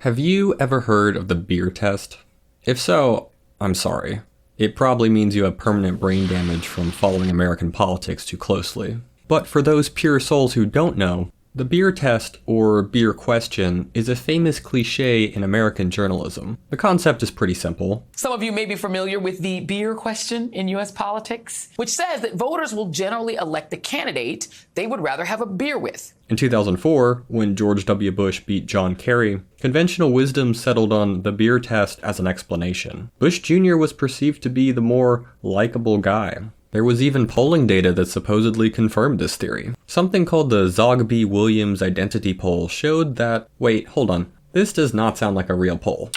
Have you ever heard of the beer test? If so, I'm sorry. It probably means you have permanent brain damage from following American politics too closely. But for those pure souls who don't know, the beer test, or beer question, is a famous cliche in American journalism. The concept is pretty simple. Some of you may be familiar with the beer question in U.S. politics, which says that voters will generally elect the candidate they would rather have a beer with. In 2004, when George W. Bush beat John Kerry, conventional wisdom settled on the beer test as an explanation. Bush Jr. was perceived to be the more likable guy. There was even polling data that supposedly confirmed this theory. Something called the Zogby-Williams identity poll showed that... Wait, hold on. This does not sound like a real poll.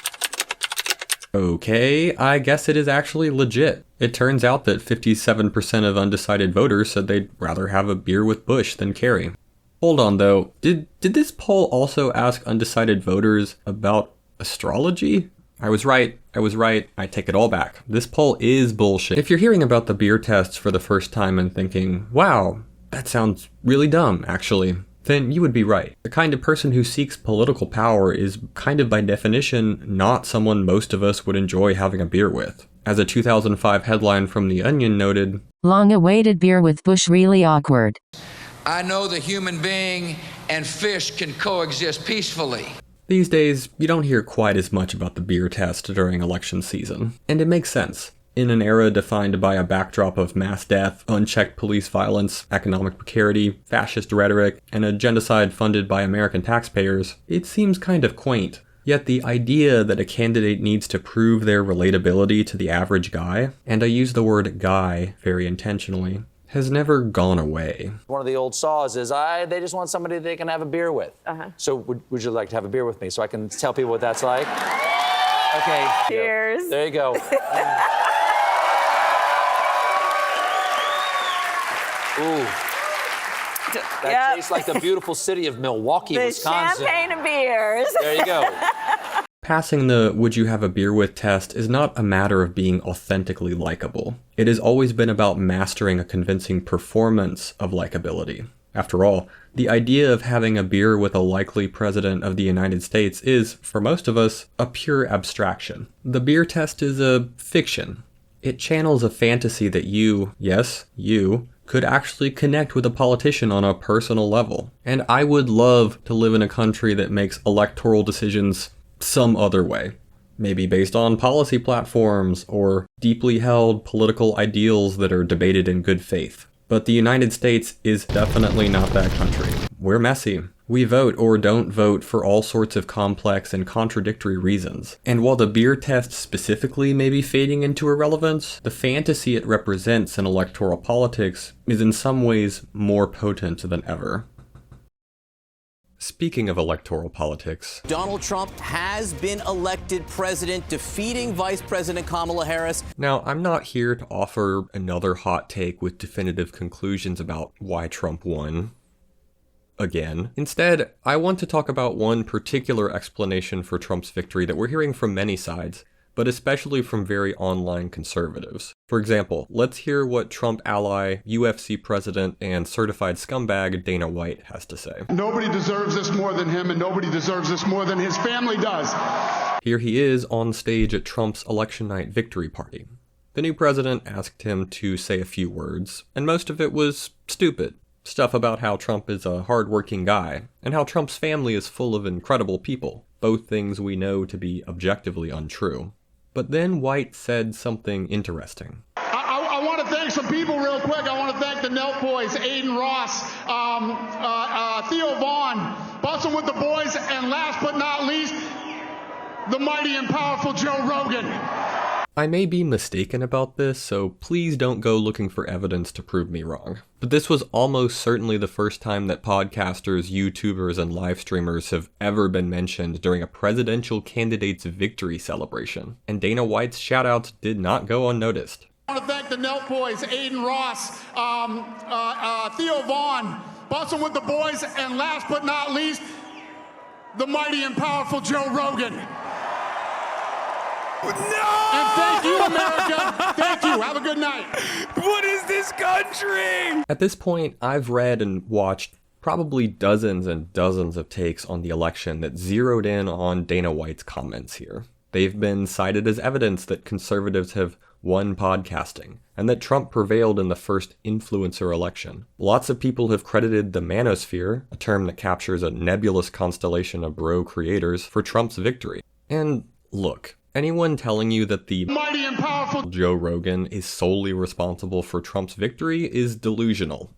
Okay, I guess it is actually legit. It turns out that 57% of undecided voters said they'd rather have a beer with Bush than Kerry. Hold on though, did this poll also ask undecided voters about astrology? I was right, I take it all back. This poll is bullshit. If you're hearing about the beer tests for the first time and thinking, wow, that sounds really dumb, actually, then you would be right. The kind of person who seeks political power is kind of by definition not someone most of us would enjoy having a beer with. As a 2005 headline from The Onion noted, "Long-awaited beer with Bush really awkward. I know the human being and fish can coexist peacefully." These days, you don't hear quite as much about the beer test during election season. And it makes sense. In an era defined by a backdrop of mass death, unchecked police violence, economic precarity, fascist rhetoric, and a genocide funded by American taxpayers, it seems kind of quaint. Yet the idea that a candidate needs to prove their relatability to the average guy, and I use the word guy very intentionally, has never gone away. One of the old saws is, they just want somebody they can have a beer with. So would you like to have a beer with me so I can tell people what that's like? Okay. Cheers. There you go. Ooh. That tastes like the beautiful city of Milwaukee, Wisconsin. Champagne and beers. There you go. Passing the would you have a beer with test is not a matter of being authentically likable. It has always been about mastering a convincing performance of likability. After all, the idea of having a beer with a likely president of the United States is, for most of us, a pure abstraction. The beer test is a fiction. It channels a fantasy that you, yes, you, could actually connect with a politician on a personal level. And I would love to live in a country that makes electoral decisions some other way. Maybe based on policy platforms or deeply held political ideals that are debated in good faith. But the United States is definitely not that country. We're messy. We vote or don't vote for all sorts of complex and contradictory reasons. And while the beer test specifically may be fading into irrelevance, the fantasy it represents in electoral politics is in some ways more potent than ever. Speaking of electoral politics, Donald Trump has been elected president, defeating Vice President Kamala Harris. Now, I'm not here to offer another hot take with definitive conclusions about why Trump won. Again. Instead, I want to talk about one particular explanation for Trump's victory that we're hearing from many sides, but especially from very online conservatives. For example, let's hear what Trump ally, UFC president, and certified scumbag Dana White has to say. Nobody deserves this more than him, and nobody deserves this more than his family does. Here he is on stage at Trump's election night victory party. The new president asked him to say a few words, and most of it was stupid. Stuff about how Trump is a hard-working guy, and how Trump's family is full of incredible people, both things we know to be objectively untrue. But then White said something interesting. I want to thank some people real quick. I want to thank the Nelk boys, Aiden Ross, Theo Vaughn, Bustin' with the Boys, and last but not least, the mighty and powerful Joe Rogan. I may be mistaken about this, so please don't go looking for evidence to prove me wrong. But this was almost certainly the first time that podcasters, YouTubers, and live streamers have ever been mentioned during a presidential candidate's victory celebration. And Dana White's shoutouts did not go unnoticed. I want to thank the Nelk boys, Aiden Ross, Theo Vaughn, Bustin' with the Boys, and last but not least, the mighty and powerful Joe Rogan. No! And thank you, America. Thank you. Have a good night. What is this country? At this point, I've read and watched probably dozens and dozens of takes on the election that zeroed in on Dana White's comments here. They've been cited as evidence that conservatives have won podcasting, and that Trump prevailed in the first influencer election. Lots of people have credited the manosphere, a term that captures a nebulous constellation of bro creators, for Trump's victory. And look, anyone telling you that the Mighty and powerful Joe Rogan is solely responsible for Trump's victory is delusional.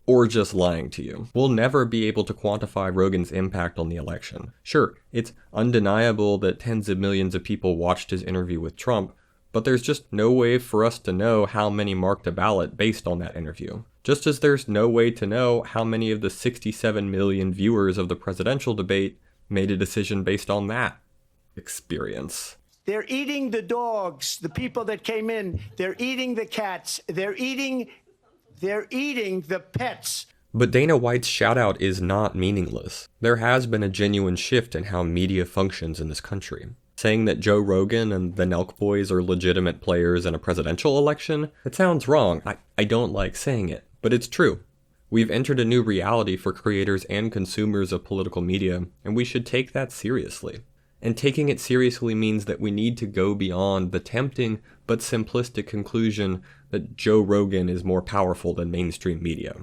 Or just lying to you. We'll never be able to quantify Rogan's impact on the election. Sure, it's undeniable that tens of millions of people watched his interview with Trump, but there's just no way for us to know how many marked a ballot based on that interview. Just as there's no way to know how many of the 67 million viewers of the presidential debate made a decision based on that experience. They're eating the dogs, the people that came in. They're eating the cats. They're eating the pets. But Dana White's shout-out is not meaningless. There has been a genuine shift in how media functions in this country. Saying that Joe Rogan and the Nelk Boys are legitimate players in a presidential election, it sounds wrong. I don't like saying it, but it's true. We've entered a new reality for creators and consumers of political media, and we should take that seriously. And taking it seriously means that we need to go beyond the tempting but simplistic conclusion that Joe Rogan is more powerful than mainstream media.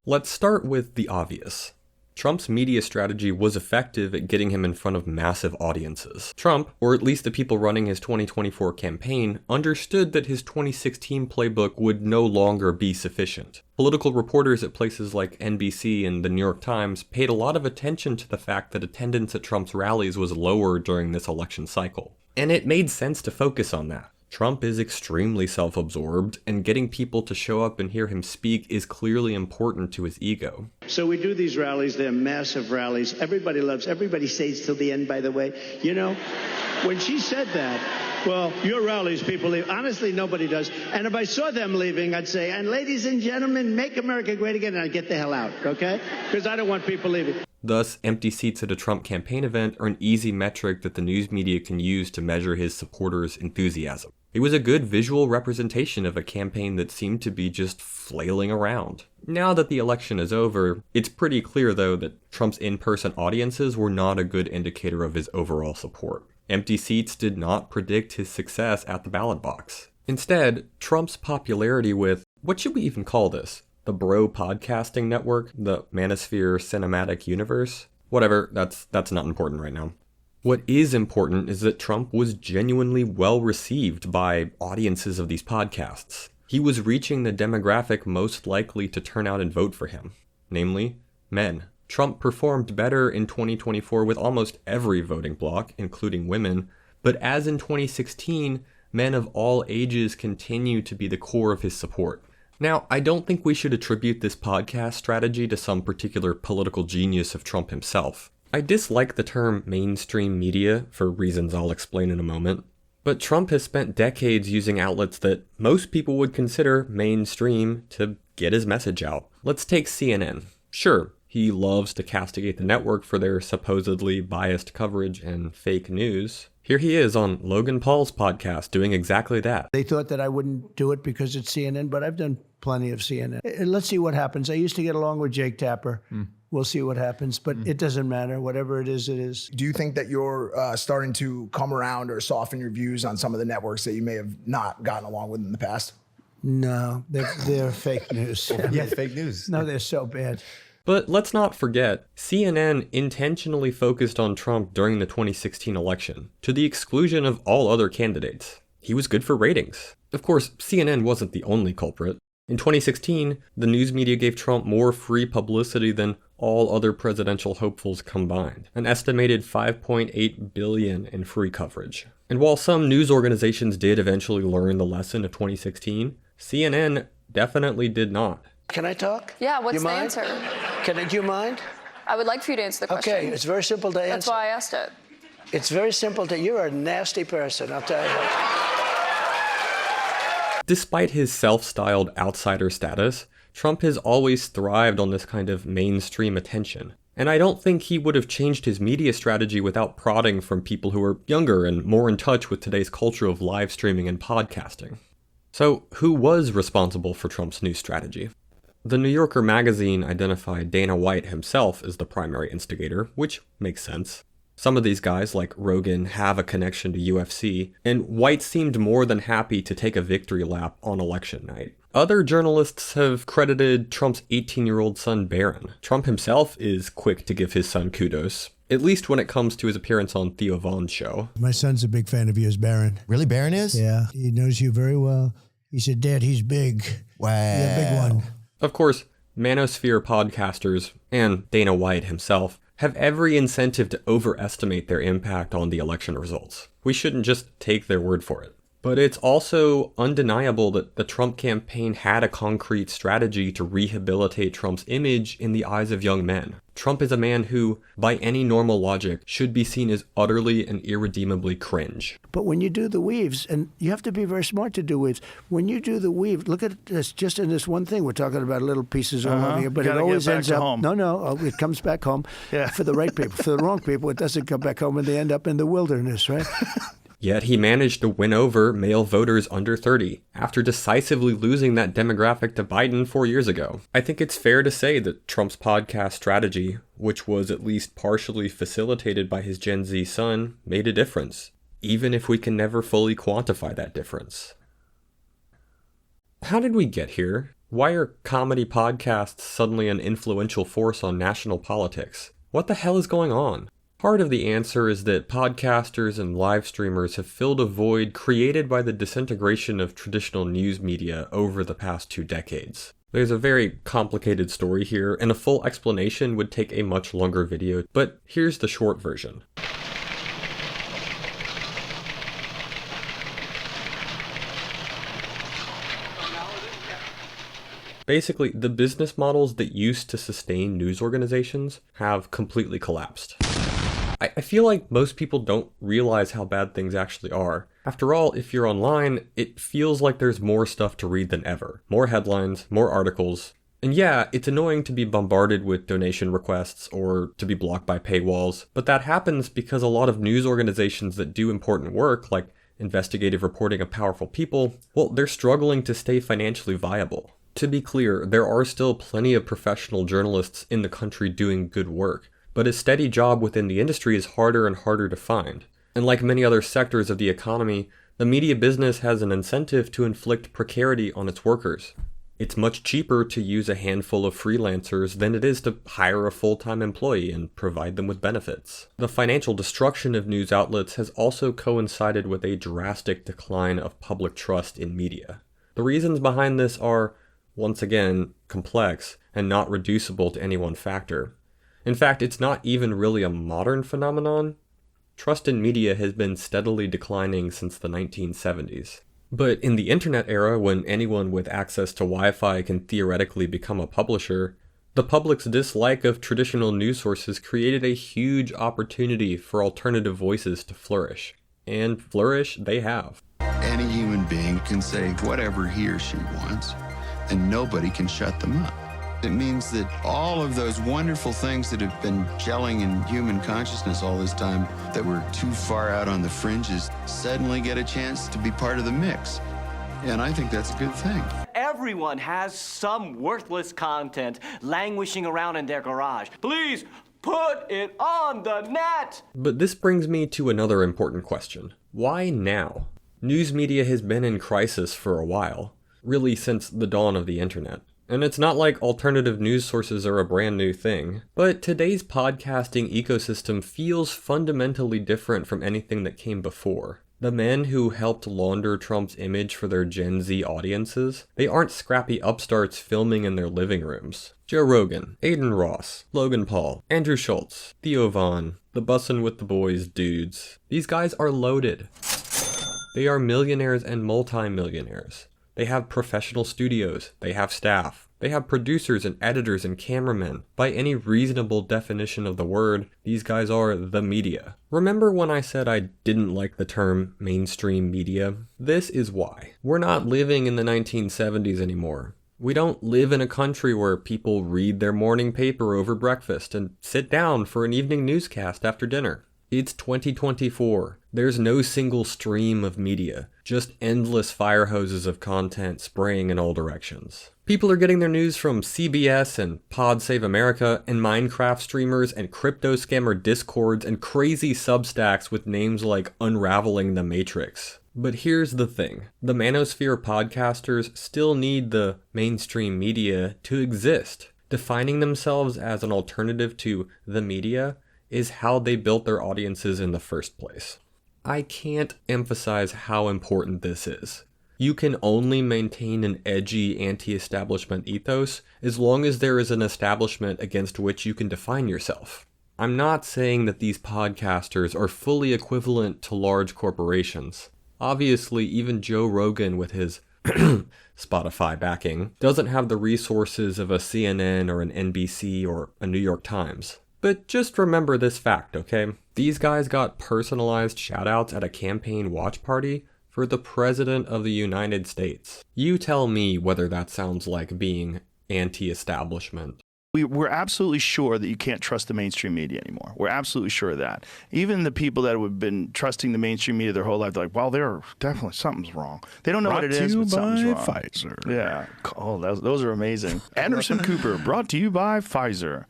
Let's start with the obvious. Trump's media strategy was effective at getting him in front of massive audiences. Trump, or at least the people running his 2024 campaign, understood that his 2016 playbook would no longer be sufficient. Political reporters at places like NBC and the New York Times paid a lot of attention to the fact that attendance at Trump's rallies was lower during this election cycle. And it made sense to focus on that. Trump is extremely self-absorbed, and getting people to show up and hear him speak is clearly important to his ego. So we do these rallies. They're massive rallies. Everybody stays till the end, by the way. You know, when she said that, well, your rallies, people leave. Honestly, nobody does. And if I saw them leaving, I'd say, and ladies and gentlemen, make America great again, and I'd get the hell out, okay? Because I don't want people leaving. Thus, empty seats at a Trump campaign event are an easy metric that the news media can use to measure his supporters' enthusiasm. It was a good visual representation of a campaign that seemed to be just flailing around. Now that the election is over, it's pretty clear though that Trump's in-person audiences were not a good indicator of his overall support. Empty seats did not predict his success at the ballot box. Instead, Trump's popularity with, what should we even call this? The bro podcasting network? The manosphere cinematic universe? Whatever, that's not important right now. What is important is that Trump was genuinely well received by audiences of these podcasts. He was reaching the demographic most likely to turn out and vote for him, namely, men. Trump performed better in 2024 with almost every voting bloc, including women, but as in 2016, men of all ages continue to be the core of his support. Now, I don't think we should attribute this podcast strategy to some particular political genius of Trump himself. I dislike the term mainstream media for reasons I'll explain in a moment, but Trump has spent decades using outlets that most people would consider mainstream to get his message out. Let's take CNN. Sure, he loves to castigate the network for their supposedly biased coverage and fake news. Here he is on Logan Paul's podcast doing exactly that. They thought that I wouldn't do it because it's CNN, but I've done plenty of CNN. Let's see what happens. I used to get along with Jake Tapper. We'll see what happens, but it doesn't matter. Whatever it is, it is. Do you think that you're starting to come around or soften your views on some of the networks that you may have not gotten along with in the past? No, they're fake news. Yeah, fake news. No, they're so bad. But let's not forget, CNN intentionally focused on Trump during the 2016 election, to the exclusion of all other candidates. He was good for ratings. Of course, CNN wasn't the only culprit. In 2016, the news media gave Trump more free publicity than all other presidential hopefuls combined, an estimated $5.8 billion in free coverage. And while some news organizations did eventually learn the lesson of 2016, CNN definitely did not. Can I talk? Yeah, what's you the mind? answer? Do you mind? I would like for you to answer the question. Okay, it's very simple to answer. That's why I asked it. It's very simple to, you're a nasty person, I'll tell you. Despite his self-styled outsider status, Trump has always thrived on this kind of mainstream attention. And I don't think he would have changed his media strategy without prodding from people who are younger and more in touch with today's culture of live streaming and podcasting. So, who was responsible for Trump's new strategy? The New Yorker magazine identified Dana White himself as the primary instigator, which makes sense. Some of these guys, like Rogan, have a connection to UFC, and White seemed more than happy to take a victory lap on election night. Other journalists have credited Trump's 18-year-old son Barron. Trump himself is quick to give his son kudos, at least when it comes to his appearance on Theo Von's show. My son's a big fan of yours, Barron. Really, Barron is? Yeah, he knows you very well. He said, Dad, he's big. Wow. Yeah, big one. Of course, manosphere podcasters, and Dana White himself, have every incentive to overestimate their impact on the election results. We shouldn't just take their word for it. But it's also undeniable that the Trump campaign had a concrete strategy to rehabilitate Trump's image in the eyes of young men. Trump is a man who, by any normal logic, should be seen as utterly and irredeemably cringe. But when you do the weaves, and you have to be very smart to do weaves, when you do the weave, look at this, just in this one thing, we're talking about little pieces all over here, but it always ends up, home. No, it comes back home for the right people. For the wrong people, it doesn't come back home and they end up in the wilderness, right? Yet he managed to win over male voters under 30 after decisively losing that demographic to Biden 4 years ago. I think it's fair to say that Trump's podcast strategy, which was at least partially facilitated by his Gen Z son, made a difference, even if we can never fully quantify that difference. How did we get here? Why are comedy podcasts suddenly an influential force on national politics? What the hell is going on? Part of the answer is that podcasters and live streamers have filled a void created by the disintegration of traditional news media over the past 2 decades. There's a very complicated story here, and a full explanation would take a much longer video, but here's the short version. Basically, the business models that used to sustain news organizations have completely collapsed. I feel like most people don't realize how bad things actually are. After all, if you're online, it feels like there's more stuff to read than ever. More headlines, more articles. And yeah, it's annoying to be bombarded with donation requests or to be blocked by paywalls, but that happens because a lot of news organizations that do important work, like investigative reporting of powerful people, well, they're struggling to stay financially viable. To be clear, there are still plenty of professional journalists in the country doing good work, but a steady job within the industry is harder and harder to find. And like many other sectors of the economy, the media business has an incentive to inflict precarity on its workers. It's much cheaper to use a handful of freelancers than it is to hire a full-time employee and provide them with benefits. The financial destruction of news outlets has also coincided with a drastic decline of public trust in media. The reasons behind this are, once again, complex and not reducible to any one factor. In fact, it's not even really a modern phenomenon. Trust in media has been steadily declining since the 1970s. But in the internet era, when anyone with access to Wi-Fi can theoretically become a publisher, the public's dislike of traditional news sources created a huge opportunity for alternative voices to flourish. And flourish they have. Any human being can say whatever he or she wants, and nobody can shut them up. It means that all of those wonderful things that have been gelling in human consciousness all this time that were too far out on the fringes suddenly get a chance to be part of the mix. And I think that's a good thing. Everyone has some worthless content languishing around in their garage. Please put it on the net! But this brings me to another important question. Why now? News media has been in crisis for a while, really since the dawn of the internet. And it's not like alternative news sources are a brand new thing, but today's podcasting ecosystem feels fundamentally different from anything that came before. The men who helped launder Trump's image for their Gen Z audiences, they aren't scrappy upstarts filming in their living rooms. Joe Rogan, Aiden Ross, Logan Paul, Andrew Schultz, Theo Von, the Bussin' with the Boys dudes. These guys are loaded. They are millionaires and multi-millionaires. They have professional studios, they have staff, they have producers and editors and cameramen. By any reasonable definition of the word, these guys are the media. Remember when I said I didn't like the term mainstream media? This is why. We're not living in the 1970s anymore. We don't live in a country where people read their morning paper over breakfast and sit down for an evening newscast after dinner. It's 2024. There's no single stream of media, just endless fire hoses of content spraying in all directions. People are getting their news from CBS and Pod Save America and Minecraft streamers and crypto scammer discords and crazy substacks with names like Unraveling the Matrix. But here's the thing. The manosphere podcasters still need the mainstream media to exist. Defining themselves as an alternative to the media is how they built their audiences in the first place. I can't emphasize how important this is. You can only maintain an edgy anti-establishment ethos as long as there is an establishment against which you can define yourself. I'm not saying that these podcasters are fully equivalent to large corporations. Obviously, even Joe Rogan with his Spotify backing doesn't have the resources of a CNN or an NBC or a New York Times. But just remember this fact, okay? These guys got personalized shoutouts at a campaign watch party for the President of the United States. You tell me whether that sounds like being anti-establishment. We're absolutely sure that you can't trust the mainstream media anymore. We're absolutely sure of that. Even the people that have been trusting the mainstream media their whole life, they're like, well, there definitely something's wrong. They don't know what it is, but something's wrong. Pfizer. Yeah. Oh, those are amazing. Anderson Cooper, brought to you by Pfizer.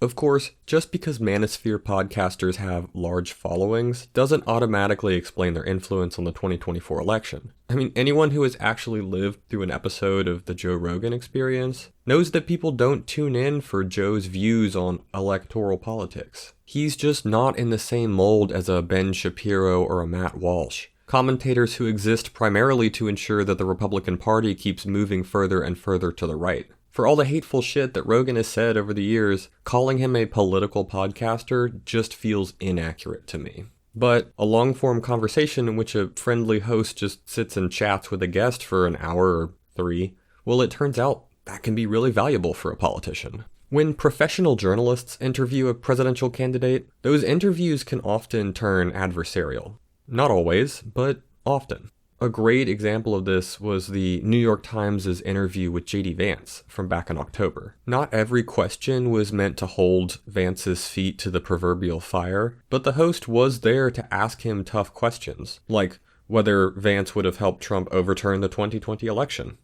Of course, just because manosphere podcasters have large followings doesn't automatically explain their influence on the 2024 election. I mean, anyone who has actually lived through an episode of the Joe Rogan Experience knows that people don't tune in for Joe's views on electoral politics. He's just not in the same mold as a Ben Shapiro or a Matt Walsh. Commentators who exist primarily to ensure that the Republican Party keeps moving further and further to the right. For all the hateful shit that Rogan has said over the years, calling him a political podcaster just feels inaccurate to me. But a long-form conversation in which a friendly host just sits and chats with a guest for an hour or 3, well, it turns out that can be really valuable for a politician. When professional journalists interview a presidential candidate, those interviews can often turn adversarial. Not always, but often. A great example of this was the New York Times' interview with J.D. Vance from back in October. Not every question was meant to hold Vance's feet to the proverbial fire, but the host was there to ask him tough questions, like whether Vance would have helped Trump overturn the 2020 election.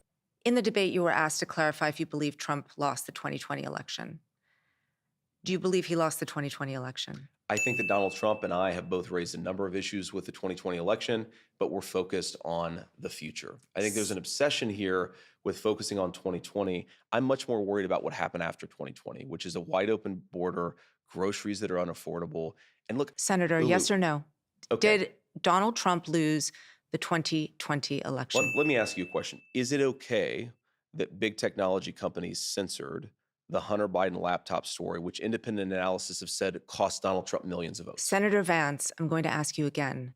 In the debate, you were asked to clarify if you believe Trump lost the 2020 election. Do you believe he lost the 2020 election? I think that Donald Trump and I have both raised a number of issues with the 2020 election, but we're focused on the future. I think there's an obsession here with focusing on 2020. I'm much more worried about what happened after 2020, which is a wide open border, groceries that are unaffordable. And look, Senator, yes or no? Okay. Did Donald Trump lose the 2020 election? Let me ask you a question. Is it okay that big technology companies censored the Hunter Biden laptop story, which independent analysis have said cost Donald Trump millions of votes? Senator Vance, I'm going to ask you again.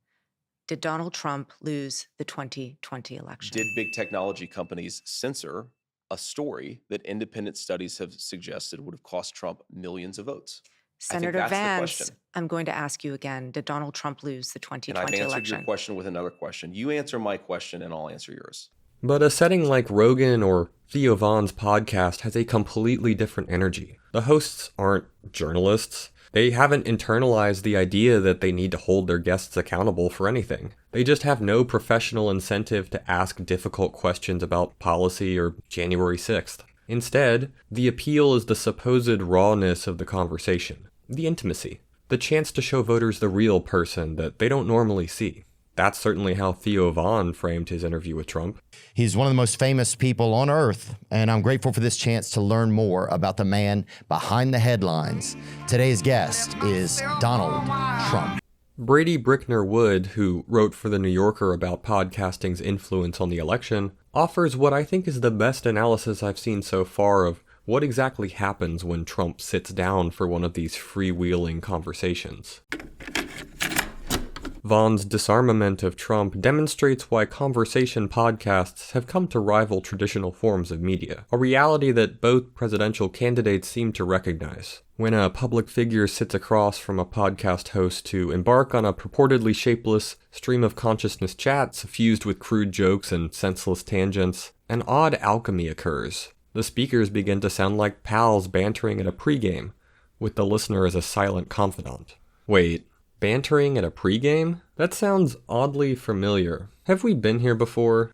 Did Donald Trump lose the 2020 election? Did big technology companies censor a story that independent studies have suggested would have cost Trump millions of votes? Senator Vance, I'm going to ask you again. Did Donald Trump lose the 2020 election? And I've answered your question with another question. You answer my question and I'll answer yours. But a setting like Rogan or Theo Von's podcast has a completely different energy. The hosts aren't journalists. They haven't internalized the idea that they need to hold their guests accountable for anything. They just have no professional incentive to ask difficult questions about policy or January 6th. Instead, the appeal is the supposed rawness of the conversation, the intimacy, the chance to show voters the real person that they don't normally see. That's certainly how Theo Von framed his interview with Trump. He's one of the most famous people on earth, and I'm grateful for this chance to learn more about the man behind the headlines. Today's guest is Donald Trump. Brady Brickner Wood, who wrote for The New Yorker about podcasting's influence on the election, offers what I think is the best analysis I've seen so far of what exactly happens when Trump sits down for one of these freewheeling conversations. Von's disarmament of Trump demonstrates why conversation podcasts have come to rival traditional forms of media, a reality that both presidential candidates seem to recognize. When a public figure sits across from a podcast host to embark on a purportedly shapeless stream of consciousness chat suffused with crude jokes and senseless tangents, an odd alchemy occurs. The speakers begin to sound like pals bantering at a pregame, with the listener as a silent confidant. Wait, bantering at a pregame? That sounds oddly familiar. Have we been here before?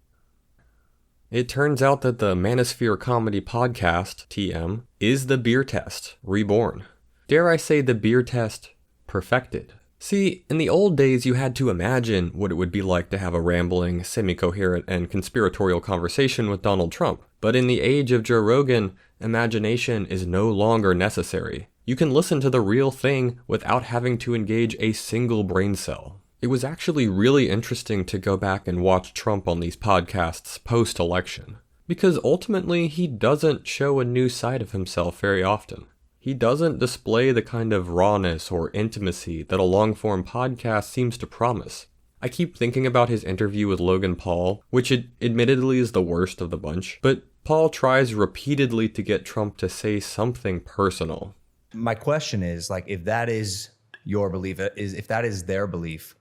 It turns out that the Manosphere Comedy Podcast, TM, is the beer test, reborn. Dare I say the beer test perfected. See, in the old days you had to imagine what it would be like to have a rambling, semi-coherent, and conspiratorial conversation with Donald Trump. But in the age of Joe Rogan, imagination is no longer necessary. You can listen to the real thing without having to engage a single brain cell. It was actually really interesting to go back and watch Trump on these podcasts post-election, because ultimately he doesn't show a new side of himself very often. He doesn't display the kind of rawness or intimacy that a long-form podcast seems to promise. I keep thinking about his interview with Logan Paul, which admittedly is the worst of the bunch, but Paul tries repeatedly to get Trump to say something personal. My question is, like, if that is your belief, if that is their belief,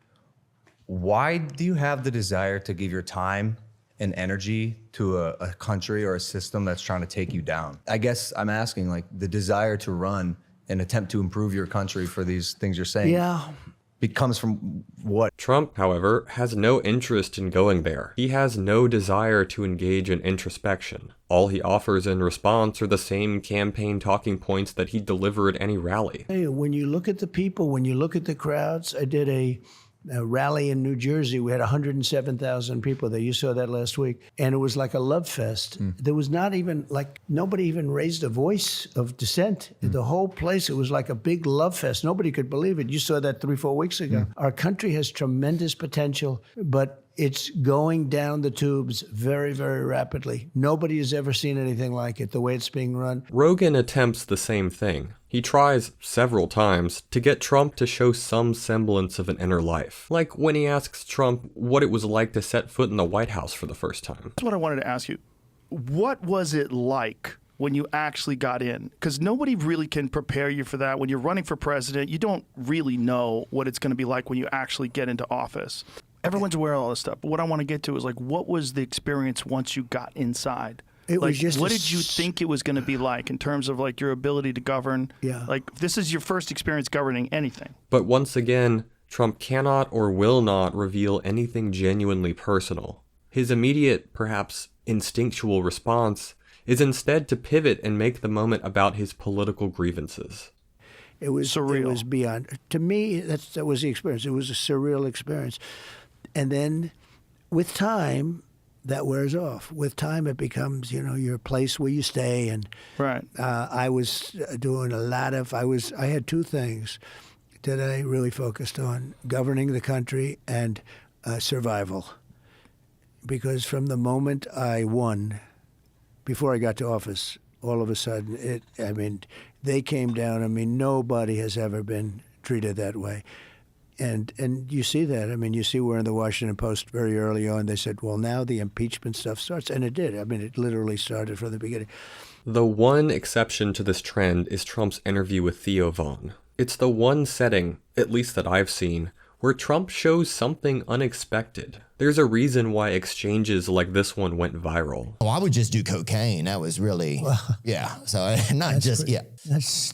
why do you have the desire to give your time and energy to a country or a system that's trying to take you down? I guess I'm asking, like, the desire to run and attempt to improve your country for these things you're saying. Yeah. It comes from what? Trump, however, has no interest in going there. He has no desire to engage in introspection. All he offers in response are the same campaign talking points that he delivered at any rally. Hey, when you look at the people, when you look at the crowds, I did a rally in New Jersey. We had 107,000 people there. You saw that last week. And it was like a love fest. There was not even, like, nobody even raised a voice of dissent. The whole place, it was like a big love fest. Nobody could believe it. You saw that 3-4 weeks ago. Our country has tremendous potential, but it's going down the tubes very, very rapidly. Nobody has ever seen anything like it, the way it's being run. Rogan attempts the same thing. He tries several times to get Trump to show some semblance of an inner life. Like when he asks Trump what it was like to set foot in the White House for the first time. That's what I wanted to ask you. What was it like when you actually got in? Because nobody really can prepare you for that. When you're running for president, you don't really know what it's going to be like when you actually get into office. Everyone's aware of all this stuff. But what I want to get to is, like, what was the experience once you got inside? It was just what did you think it was going to be like in terms of, like, your ability to govern? Yeah. Like, this is your first experience governing anything. But once again, Trump cannot or will not reveal anything genuinely personal. His immediate, perhaps instinctual response is instead to pivot and make the moment about his political grievances. It was surreal. It was beyond. To me, that was the experience. It was a surreal experience. And then with time, that wears off. With time, it becomes, your place where you stay. And right. I was doing a lot of, I had two things that I really focused on: governing the country and survival. Because from the moment I won, before I got to office, all of a sudden, they came down. Nobody has ever been treated that way. And you see that. You see where in the Washington Post very early on they said, well, now the impeachment stuff starts. And it did. It literally started from the beginning. The one exception to this trend is Trump's interview with Theo Von. It's the one setting, at least that I've seen, where Trump shows something unexpected. There's a reason why exchanges like this one went viral. Oh, I would just do cocaine. That was really, yeah. So not just, yeah. That's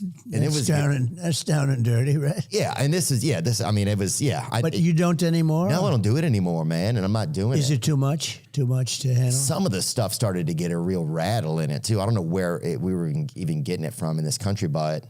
down and dirty, right? Yeah, and it was, yeah. But you don't anymore? No, I don't do it anymore, man, and I'm not doing it. Is it too much? Too much to handle? Some of the stuff started to get a real rattle in it, too. I don't know where we were even getting it from in this country, but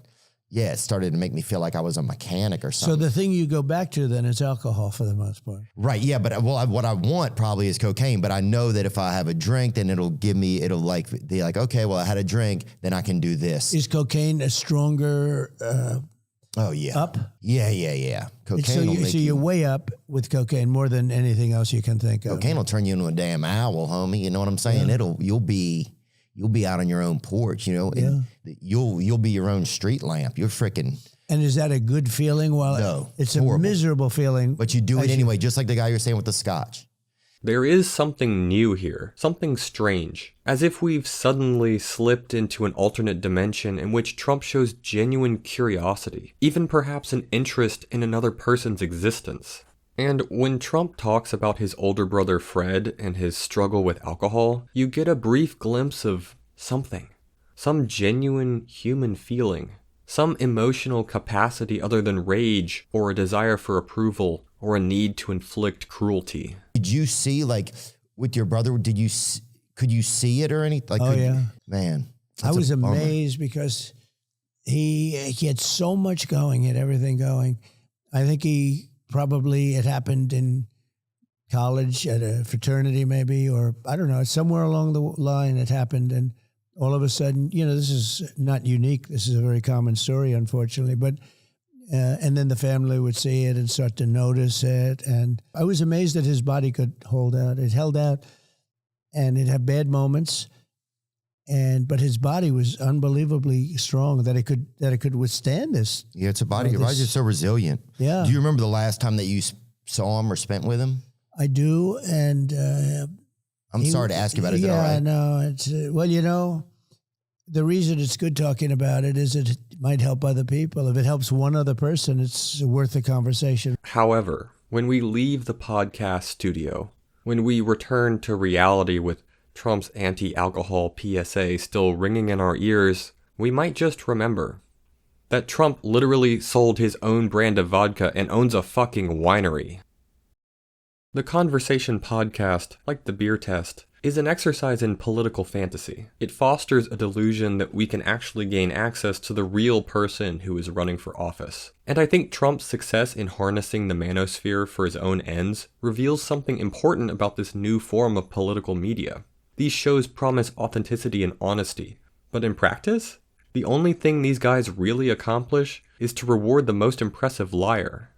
yeah, it started to make me feel like I was a mechanic or something. So the thing you go back to then is alcohol for the most part. Right, yeah, but what I want probably is cocaine, but I know that if I have a drink, then it'll be like, okay, well, I had a drink, then I can do this. Is cocaine a stronger oh, yeah. up? Yeah. Cocaine so you're way up with cocaine more than anything else you can think of. Cocaine will turn you into a damn owl, homie, you know what I'm saying? Yeah. You'll be out on your own porch, Yeah. You'll be your own street lamp. You're freaking. And is that a good feeling? Well, no, it's horrible. A miserable feeling. But you do it anyway, just like the guy you're saying with the scotch. There is something new here, something strange, as if we've suddenly slipped into an alternate dimension in which Trump shows genuine curiosity, even perhaps an interest in another person's existence. And when Trump talks about his older brother Fred and his struggle with alcohol, you get a brief glimpse of something, some genuine human feeling, some emotional capacity other than rage or a desire for approval or a need to inflict cruelty. Did you see, like, with your brother, could you see it or anything? Like, yeah. Man. I was amazed because he had so much going, he had everything going. I think it happened in college at a fraternity maybe, or I don't know, somewhere along the line it happened. And all of a sudden, this is not unique. This is a very common story, unfortunately. But and then the family would see it and start to notice it. And I was amazed that his body could hold out. It held out, and it had bad moments. But his body was unbelievably strong that it could withstand this. Yeah, it's a body. Your body's just so resilient. Yeah. Do you remember the last time that you saw him or spent with him? I do, and I'm sorry to ask you about it. Is that all right? No, it's the reason it's good talking about it is it might help other people. If it helps one other person, it's worth the conversation. However, when we leave the podcast studio, when we return to reality with Trump's anti-alcohol PSA still ringing in our ears, we might just remember that Trump literally sold his own brand of vodka and owns a fucking winery. The Conversation podcast, like the beer test, is an exercise in political fantasy. It fosters a delusion that we can actually gain access to the real person who is running for office. And I think Trump's success in harnessing the manosphere for his own ends reveals something important about this new form of political media. These shows promise authenticity and honesty, but in practice, the only thing these guys really accomplish is to reward the most impressive liar.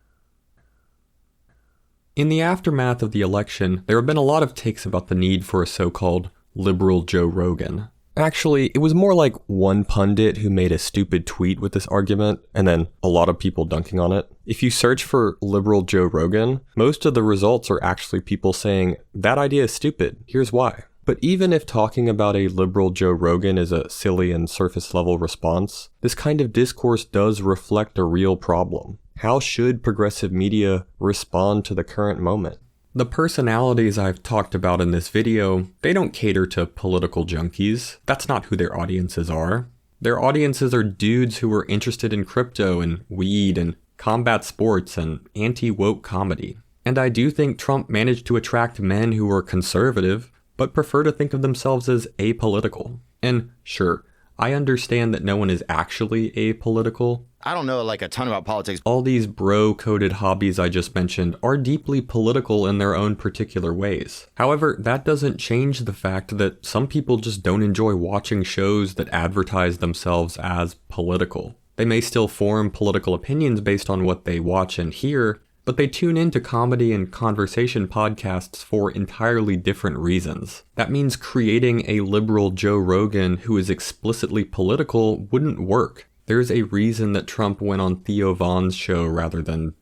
In the aftermath of the election, there have been a lot of takes about the need for a so-called liberal Joe Rogan. Actually, it was more like one pundit who made a stupid tweet with this argument, and then a lot of people dunking on it. If you search for liberal Joe Rogan, most of the results are actually people saying, that idea is stupid, here's why. But even if talking about a liberal Joe Rogan is a silly and surface-level response, this kind of discourse does reflect a real problem. How should progressive media respond to the current moment? The personalities I've talked about in this video, they don't cater to political junkies. That's not who their audiences are. Their audiences are dudes who are interested in crypto and weed and combat sports and anti-woke comedy. And I do think Trump managed to attract men who are conservative, but prefer to think of themselves as apolitical. And sure, I understand that no one is actually apolitical. I don't know like a ton about politics. All these bro-coded hobbies I just mentioned are deeply political in their own particular ways. However, that doesn't change the fact that some people just don't enjoy watching shows that advertise themselves as political. They may still form political opinions based on what they watch and hear, but they tune into comedy and conversation podcasts for entirely different reasons. That means creating a liberal Joe Rogan who is explicitly political wouldn't work. There's a reason that Trump went on Theo Von's show rather than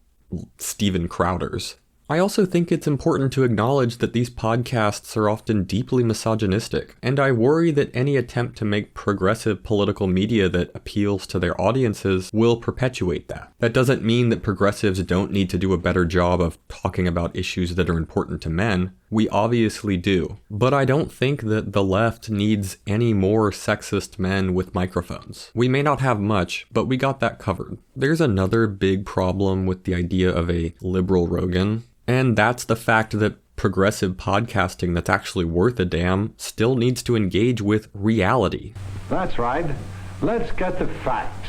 Steven Crowder's. I also think it's important to acknowledge that these podcasts are often deeply misogynistic, and I worry that any attempt to make progressive political media that appeals to their audiences will perpetuate that. That doesn't mean that progressives don't need to do a better job of talking about issues that are important to men. We obviously do. But I don't think that the left needs any more sexist men with microphones. We may not have much, but we got that covered. There's another big problem with the idea of a liberal Rogan. And that's the fact that progressive podcasting that's actually worth a damn still needs to engage with reality. That's right. Let's get the facts.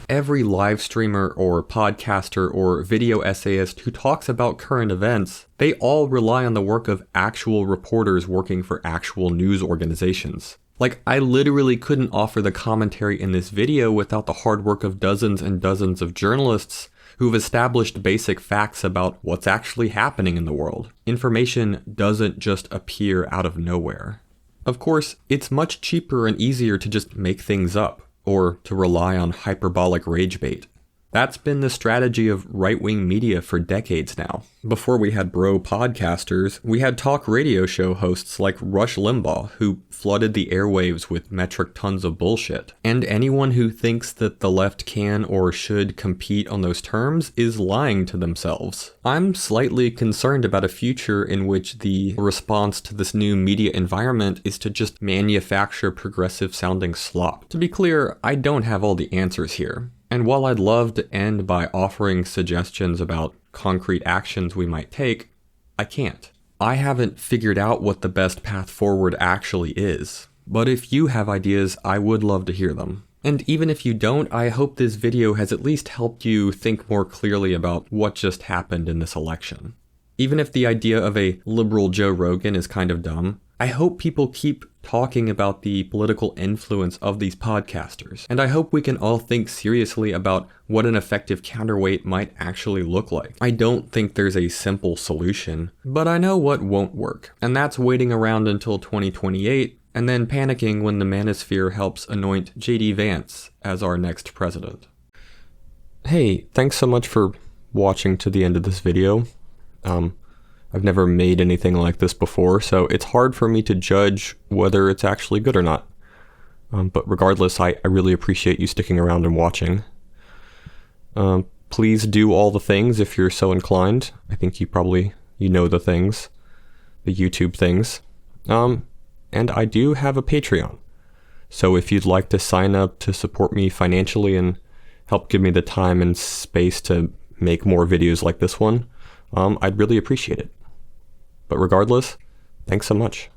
Every live streamer or podcaster or video essayist who talks about current events, they all rely on the work of actual reporters working for actual news organizations. Like, I literally couldn't offer the commentary in this video without the hard work of dozens and dozens of journalists who've established basic facts about what's actually happening in the world. Information doesn't just appear out of nowhere. Of course, it's much cheaper and easier to just make things up, or to rely on hyperbolic rage bait. That's been the strategy of right-wing media for decades now. Before we had bro podcasters, we had talk radio show hosts like Rush Limbaugh, who flooded the airwaves with metric tons of bullshit. And anyone who thinks that the left can or should compete on those terms is lying to themselves. I'm slightly concerned about a future in which the response to this new media environment is to just manufacture progressive-sounding slop. To be clear, I don't have all the answers here. And while I'd love to end by offering suggestions about concrete actions we might take, I can't. I haven't figured out what the best path forward actually is. But if you have ideas, I would love to hear them. And even if you don't, I hope this video has at least helped you think more clearly about what just happened in this election. Even if the idea of a liberal Joe Rogan is kind of dumb, I hope people keep talking about the political influence of these podcasters. And I hope we can all think seriously about what an effective counterweight might actually look like. I don't think there's a simple solution, but I know what won't work. And that's waiting around until 2028 and then panicking when the manosphere helps anoint J.D. Vance as our next president. Hey, thanks so much for watching to the end of this video. I've never made anything like this before, so it's hard for me to judge whether it's actually good or not. But regardless, I really appreciate you sticking around and watching. Please do all the things if you're so inclined. I think you know the things, the YouTube things. And I do have a Patreon. So if you'd like to sign up to support me financially and help give me the time and space to make more videos like this one, I'd really appreciate it. But regardless, thanks so much.